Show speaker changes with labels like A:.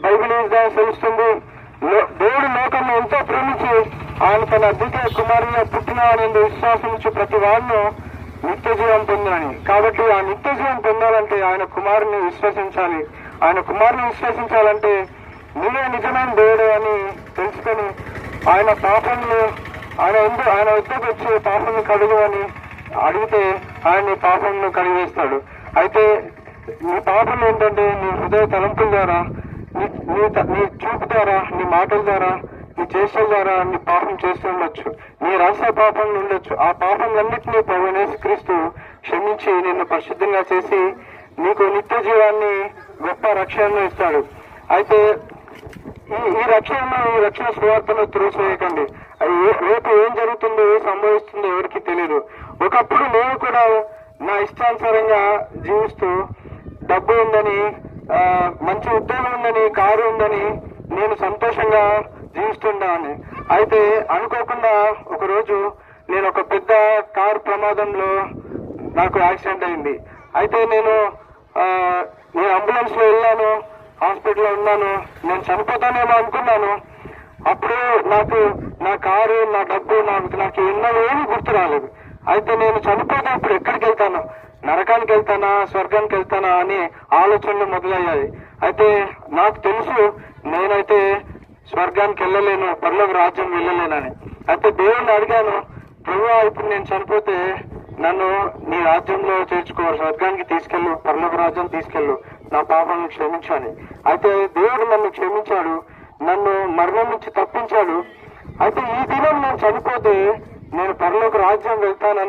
A: Bible సెలుస్తుంది. దేవుడు లోకంలో ఎంతో ప్రేమించి ఆయన తన అద్వితీయ కుమారుని పుట్టిన అనే విశ్వాసం నుంచి ప్రతి వారిను నిత్య జీవం పొందాలని. కాబట్టి ఆ నిత్య జీవం పొందాలంటే ఆయన కుమారుని విశ్వసించాలి. ఆయన కుమారుని విశ్వసించాలంటే నీవే నిజమైన దేవుడు అని తెలుసుకొని ఆయన పాపంలో ఆయన వద్దకు వచ్చి పాపంను కడుగు అని అడిగితే ఆయన పాపంను కడిగేస్తాడు. అయితే నీ పాపం ఏంటంటే నీ హృదయ తలంపుల ద్వారా, నీ చూపు ద్వారా, నీ మాటల ద్వారా, నీ చేష్టల ద్వారా నీ పాపం చేస్తూ ఉండొచ్చు. నీ రహస్య పాపం ఉండొచ్చు. ఆ పాపంలన్నింటినీ ప్రభువైన యేసుక్రీస్తు క్షమించి నిన్ను పరిశుద్ధంగా చేసి నీకు నిత్య జీవాన్ని గొప్ప రక్షణను ఇస్తాడు. అయితే ఈ రక్షణ సువార్తను త్రోసివేయకండి. రేపు ఏం జరుగుతుందో, ఏం సంభవిస్తుందో ఎవరికి తెలియదు. ఒకప్పుడు నేను కూడా నా ఇష్టానుసారంగా జీవిస్తూ డబ్బు ఉందని, మంచి ఉద్యోగం ఉందని, కారు ఉందని నేను సంతోషంగా జీవిస్తుండేవాడిని. అయితే అనుకోకుండా ఒకరోజు నేను ఒక పెద్ద కారు ప్రమాదంలో నాకు యాక్సిడెంట్ అయింది. అయితే నేను అంబులెన్స్ లో వెళ్ళాను, హాస్పిటల్లో ఉన్నాను. నేను చనిపోతానేమో అనుకున్నాను. అప్పుడు నాకు నా కారు, నా డబ్బు, నాకు ఎన్నోవేమీ గుర్తు రాలేదు. అయితే నేను చనిపోతే ఇప్పుడు ఎక్కడికి వెళ్తాను, నరకానికి వెళ్తానా, స్వర్గానికి వెళ్తానా అని ఆలోచనలు మొదలయ్యాయి. అయితే నాకు తెలుసు నేనైతే స్వర్గానికి వెళ్ళలేను, పరలోక రాజ్యం వెళ్ళలేనని. అయితే దేవుణ్ణి అడిగాను, ప్రభువా ఇప్పుడు నేను చనిపోతే నన్ను నీ రాజ్యంలో చేర్చుకో, స్వర్గానికి తీసుకెళ్ళు, పరలోక రాజ్యం తీసుకెళ్ళు, నా పాపాలను క్షమించాలి. అయితే దేవుడు నన్ను క్షమించాడు, నన్ను మరణం నుంచి తప్పించాడు. అయితే ఈ దినం నేను చనిపోతే నేను పరలోక రాజ్యం వెళ్తానని